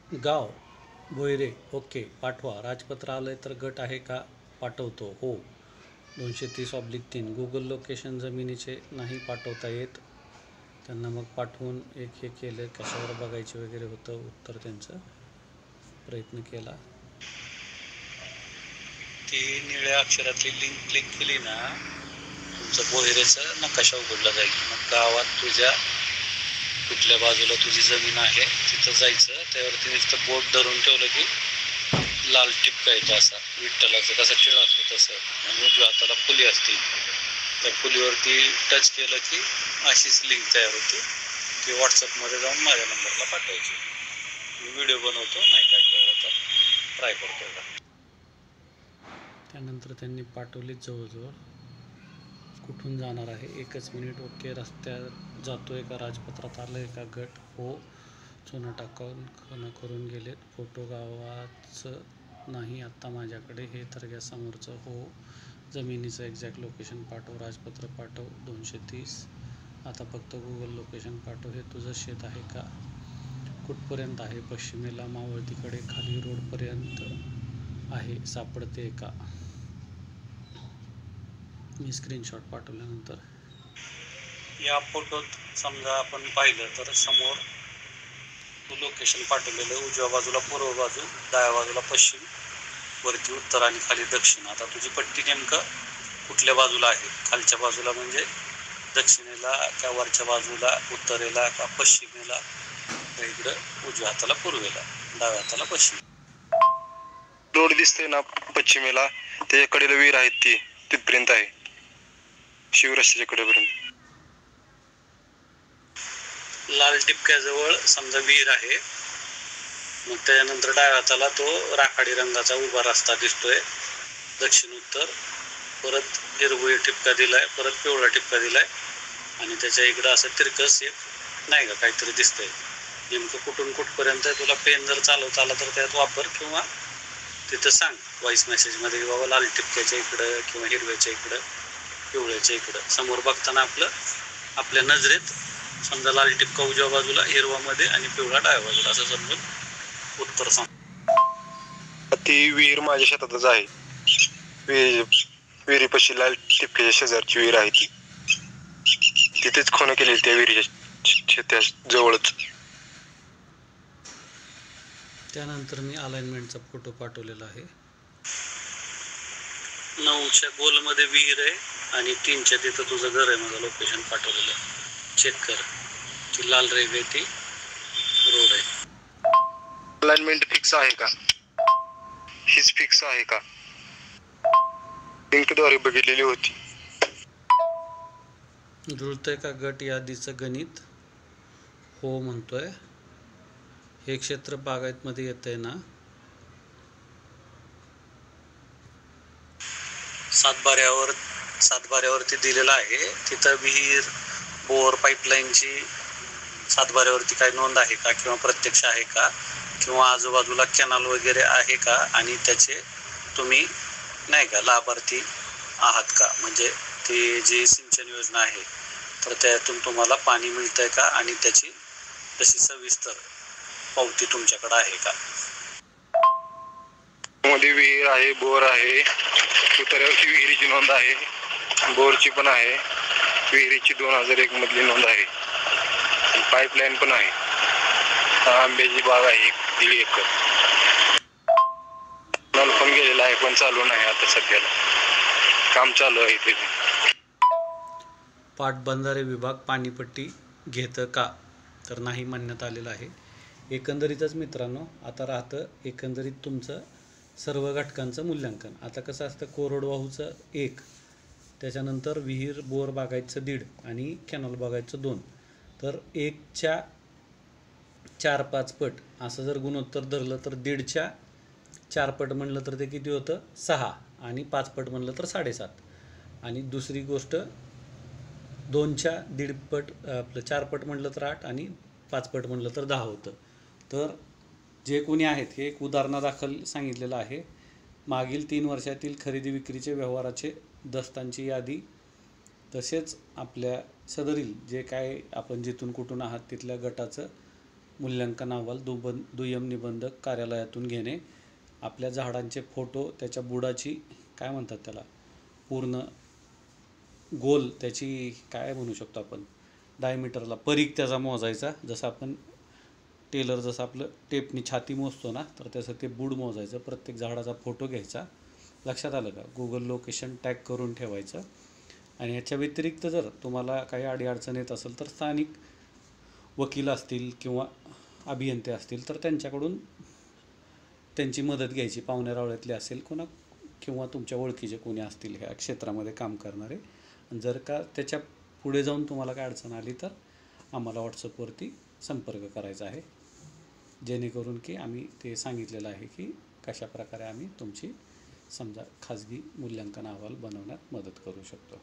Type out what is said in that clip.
गाव भोयरे. ओके, पाठवा. राजपत्र आलंय तर गट आहे का? पाठवतो. हो. 230/3. गुगल लोकेशन जमिनीचे नाही पाठवता येत. त्यांना मग पाठवून एक हे केलं, कशावर बघायचे वगैरे होतं उत्तर त्यांचं. प्रयत्न केला. ती निळ्या अक्षरातली लिंक क्लिक केली ना, तुमचं बोहेरेचा नकाशा उघडला जाईल. मग गावात तुझ्या कुठल्या बाजूला तुझी जमीन आहे तिथं जायचं. त्यावरती नुसतं बोट धरून ठेवलं की लाल टिपका येतो, असा विठ्ठलाचा कसा टिळा असतो तसं. आणि उजव्या हाताला फुली असते. त्या फुलीवरती टच केलं की अशीच लिंक तयार होते. ती व्हॉट्सअपमध्ये जाऊन माझ्या नंबरला पाठवायची. मी व्हिडिओ बनवतो, नाही काय केलं तर ट्राय करतो का. त्यानंतर त्यांनी पाठवली. जवळजवळ कुठून जाणार आहे? 1च मिनिट. ओके. रस्त्यात जातोय का? राजपत्रात आलंय का? गट हो. चुना टाकून करून गेलेत. फोटो गावाचं नाही आत्ता माझ्याकडे. हे तर गॅस समोरचं हो. जमिनीचं एक्झॅक्ट लोकेशन पाठव. राजपत्र पाठव. 230. आता फक्त गुगल लोकेशन पाठव. हे तुझं शेत आहे का? कुठपर्यंत आहे? पश्चिमेला मावळतीकडे खाली रोडपर्यंत आहे. सापडते का? मी स्क्रीनशॉट पाठवल्यानंतर या फोटोत समजा आपण पाहिलं तर समोर लोकेशन पाठवलेलं. उजव्या बाजूला पूर्व बाजू, डाव्या बाजूला पश्चिम, वरती उत्तर आणि खाली दक्षिण. आता तुझी पट्टी नेमकं कुठल्या बाजूला आहे? खालच्या बाजूला म्हणजे दक्षिणेला, का वरच्या बाजूला उत्तरेला, का पश्चिमेला, का इकडं उजव्या हाताला पूर्वेला, डाव्या हाताला पश्चिम. रोड दिसतोय ना पश्चिमेला, त्याच्याकडे विहीर आहेत ती तिथपर्यंत आहे. शिवरस्त्याच्या कडेपर्यंत. लाल टिपक्याजवळ समजा विहीर आहे. मग त्याच्यानंतर डाव्या हाताला तो राखाडी रंगाचा उभा रस्ता दिसतोय, दक्षिण उत्तर. परत हिरवळी टिपका दिलाय, परत पिवळा टिपका दिलाय, आणि त्याच्या इकडं असं तिरकस एक नाही का काहीतरी दिसतंय. नेमकं कुठून कुठपर्यंत तुला पेन जर चालवता आला तर त्यात वापर, किंवा तिथं सांग व्हॉइस मेसेजमध्ये की बाबा लाल टिपक्याच्या इकडं, किंवा हिरव्याच्या इकडं, पिवळ्याच्या इकडं. समोर बघताना आपल्या नजरेत समजा लाल टिपका उजव्या बाजूला, हिरवा मध्ये आणि पिवळा डाव्या बाजूला, असं समजून उत्तर सांग. ती विहीर माझ्या शेतातच आहे. विहिरीपाशी लाल टिपक्याच्या शेजारची विहीर आहे. ती तिथेच खोन केलेली त्या विहिरीच्या जवळच. त्यानंतर मी अलाइनमेंटचा फोटो पाठवलेला आहे. 9च्या गोलमध्ये विहीर आहे आणि 3च्या तिथं तुझं घर आहे. माझं लोकेशन पाठवलेलं आहे, चेक कर. ती लाल रेग आहे, ती रोड आहे. अलाइनमेंट फिक्स आहे का? हीच फिक्स आहे का? लिंकद्वारे बघितलेली होती. जुळतंय का गट यादीचं गणित? हो म्हणतोय. हे क्षेत्र बागायतमध्ये येतंय ना? सातबाऱ्यावरती दिलेलं आहे. तिथं विहीर, बोर, पाईपलाईनची सातबाऱ्यावरती काही नोंद आहे का, किंवा प्रत्यक्ष आहे का, किंवा आजूबाजूला कॅनल वगैरे आहे का, आणि त्याचे तुम्ही नाही का लाभार्थी आहात का? म्हणजे ती जी सिंचन योजना आहे तर त्यातून तुम्हाला पाणी मिळतंय का, आणि त्याची तशी सविस्तर पावती तुमच्याकडे आहे का? मध्ये विहीर आहे, बोर आहे, उतार्यावरची विहिरीची नोंद आहे, बोरची पण आहे, विहिरीची 2001 मधली नोंद आहे, पाईपलाईन पण आहे. आंब्याची बाग आहे 1.5 एकर. नळ पण गेलेला आहे, पण चालू नाही आता सध्याला. काम चालू आहे तिथे. पाटबंधारे विभाग पाणीपट्टी घेतं का? तर नाही म्हणण्यात आलेलं आहे. एकंदरीतच मित्रांनो, आता राहतं एकंदरीत तुमचं सर्व घटकांचं मूल्यांकन. आता कसं असतं, कोरडवाहूचं 1, त्याच्यानंतर विहीर, बोर बागायचं 1.5 आणि कॅनॉल बागायचं 2. तर 1च्या 4-5 पट असं जर गुणोत्तर धरलं तर 1.5च्या 4 पट म्हणलं तर ते किती होतं? 6, आणि 5 पट म्हणलं तर 7.5. आणि दुसरी गोष्ट, 2च्या 1.5 पट आपलं 4 पट म्हणलं तर 8, आणि 5 पट म्हणलं तर 10 होतं. तर जे कोणी आहेत हे एक उदाहरणादाखल सांगितलेलं आहे. मागील 3 वर्षातील खरेदी विक्रीचे व्यवहाराचे दस्तांची यादी, तसेच आपल्या सदरील जे काय आपण जिथून कुठून आहात तिथल्या गटाचं मूल्यांकन अहवाल दुय्यम निबंधक कार्यालयातून घेणे, आपल्या झाडांचे फोटो, त्याच्या बुडाची काय म्हणतात त्याला पूर्ण गोल त्याची काय म्हणू शकतो आपण डायमीटरला परीघ त्याचा मोजायचा, जसं आपण टेलर जसं आपलं टेपनी छाती मोजतो ना, तर त्याचं ते बूड मोजायचं, प्रत्येक झाडाचा फोटो घ्यायचा. लक्षात आलं का? गुगल लोकेशन टॅग करून ठेवायचं. आणि ह्याच्या व्यतिरिक्त जर तुम्हाला काही अडीअडचण येत असेल तर स्थानिक वकील असतील किंवा अभियंते असतील तर त्यांच्याकडून त्यांची मदत घ्यायची, पाहुण्यारावळ्यातले असेल किंवा तुमच्या ओळखीचे कोणी असतील ह्या क्षेत्रामध्ये काम करणारे. जर का त्याच्या पुढे जाऊन तुम्हाला काय अडचण आली तर आम्हाला व्हॉट्सअपवरती संपर्क करायचा आहे, जेणेकरून की आम्ही ते सांगितलेलं आहे की कशाप्रकारे आम्ही तुमची समजा खाजगी मूल्यांकन अहवाल बनवण्यात मदत करू शकतो.